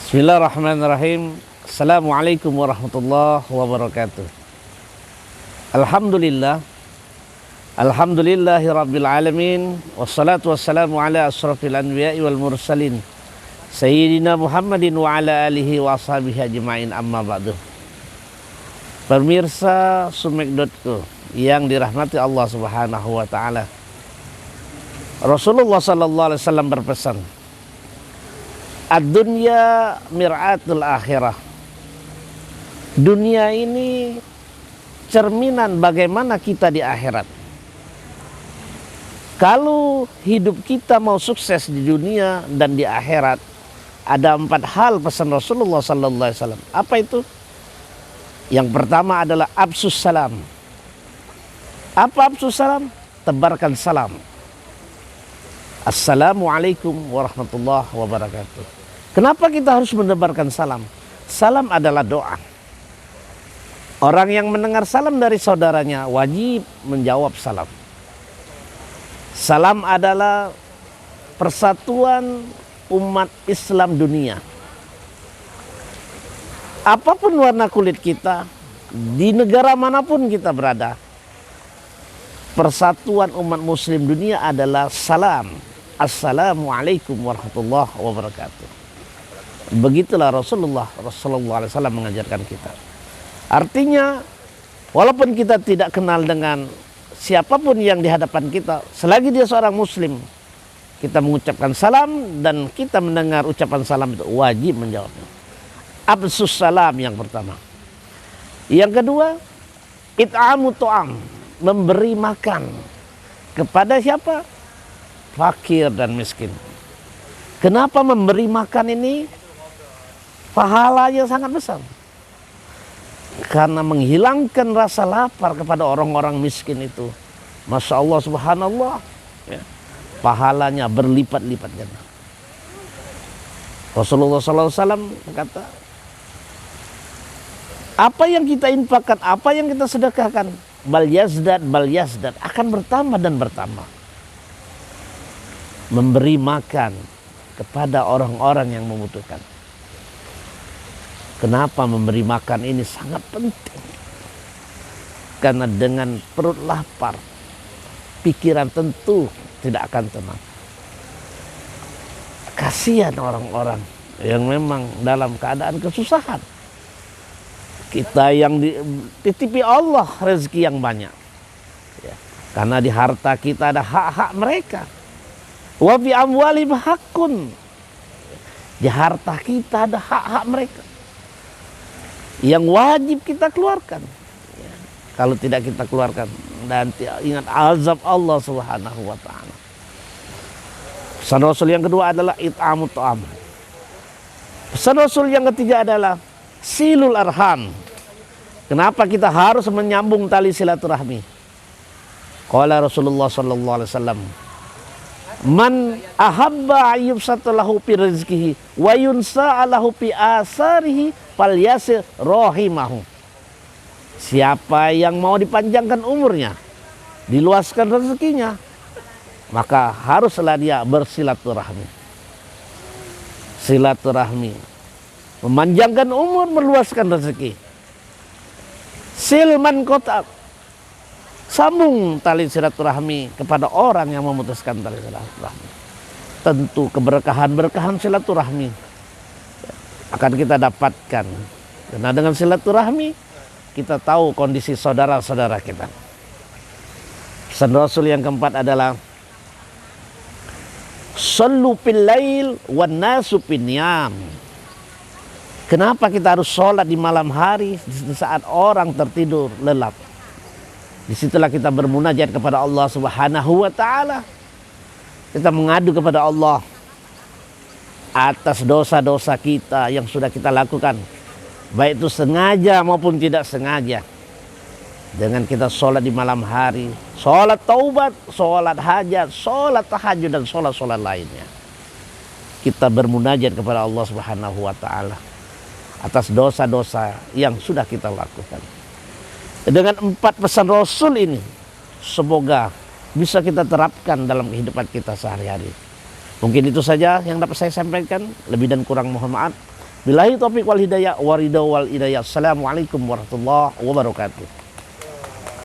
Bismillahirrahmanirrahim. Assalamualaikum warahmatullahi wabarakatuh. Alhamdulillah. Alhamdulillahi rabbil alamin. Wassalatu wassalamu ala asrafil anbiya'i wal mursalin Sayyidina Muhammadin wa ala alihi wa ashabihi ajma'in, amma ba'du. Pemirsa Sumek.co yang dirahmati Allah subhanahu wa ta'ala, Rasulullah sallallahu alaihi wasallam berpesan, ad-dunya mir'atul akhirah. Dunia ini cerminan bagaimana kita di akhirat. Kalau hidup kita mau sukses di dunia dan di akhirat, ada 4 hal pesan Rasulullah sallallahu alaihi wasallam. Apa itu? Yang pertama adalah absus salam. Apa absus salam? Tebarkan salam. Assalamualaikum warahmatullahi wabarakatuh. Kenapa kita harus menebarkan salam? Salam adalah doa. Orang yang mendengar salam dari saudaranya wajib menjawab salam. Salam adalah persatuan umat Islam dunia. Apapun warna kulit kita, di negara manapun kita berada, persatuan umat muslim dunia adalah salam. Assalamualaikum warahmatullahi wabarakatuh. Begitulah Rasulullah SAW mengajarkan kita. Artinya, walaupun kita tidak kenal dengan siapapun yang di hadapan kita, selagi dia seorang muslim, kita mengucapkan salam dan kita mendengar ucapan salam itu wajib menjawabnya. Absus salam yang pertama. Yang kedua, it'amu tu'am, memberi makan kepada siapa? Fakir dan miskin. Kenapa memberi makan ini pahalanya sangat besar? Karena menghilangkan rasa lapar kepada orang-orang miskin itu, Masya Allah subhanallah, ya, pahalanya berlipat-lipat ganda. Rasulullah SAW kata, apa yang kita infakkan, apa yang kita sedekahkan, bal yazdad akan bertambah dan bertambah. Memberi makan kepada orang-orang yang membutuhkan. Kenapa memberi makan ini sangat penting? Karena dengan perut lapar, pikiran tentu tidak akan tenang. Kasihan orang-orang yang memang dalam keadaan kesusahan. Kita yang dititipi Allah rezeki yang banyak, ya, karena di harta kita ada hak-hak mereka. Wa fi amwalihim haqqun. Di harta kita ada hak-hak mereka yang wajib kita keluarkan. Ya, kalau tidak kita keluarkan, nanti ingat azab Allah subhanahu wa ta'ala. Pesan Rasul yang kedua adalah it'amu ta'am. Pesan Rasul yang ketiga adalah silul arham. Kenapa kita harus menyambung tali silaturahmi? Qala Rasulullah sallallahu alaihi wasallam, man ahabba ayyubsatalahu fi rizkihi wa yunsa'alahu fi asarihi falyasir rahimahu. Siapa yang mau dipanjangkan umurnya, diluaskan rezekinya, maka haruslah dia bersilaturahmi. Silaturahmi memanjangkan umur, meluaskan rezeki. Silman kotak, sambung tali silaturahmi kepada orang yang memutuskan tali silaturahmi. Tentu keberkahan-berkahan silaturahmi akan kita dapatkan. Karena dengan silaturahmi kita tahu kondisi saudara-saudara kita. Pesan Rasul yang keempat adalah sallu fil lail wan nasu fin niyam. Kenapa kita harus sholat di malam hari di saat orang tertidur lelap? Disitulah kita bermunajat kepada Allah subhanahu wa ta'ala. Kita mengadu kepada Allah atas dosa-dosa kita yang sudah kita lakukan, baik itu sengaja maupun tidak sengaja. Dengan kita sholat di malam hari, sholat taubat, sholat hajat, sholat tahajud, dan sholat-sholat lainnya, kita bermunajat kepada Allah subhanahu wa ta'ala atas dosa-dosa yang sudah kita lakukan. Dengan 4 pesan Rasul ini, semoga bisa kita terapkan dalam kehidupan kita sehari-hari. Mungkin itu saja yang dapat saya sampaikan. Lebih dan kurang mohon maaf. Billahi taufiq wal hidayah, waridau wal hidayah. Assalamualaikum warahmatullahi wabarakatuh.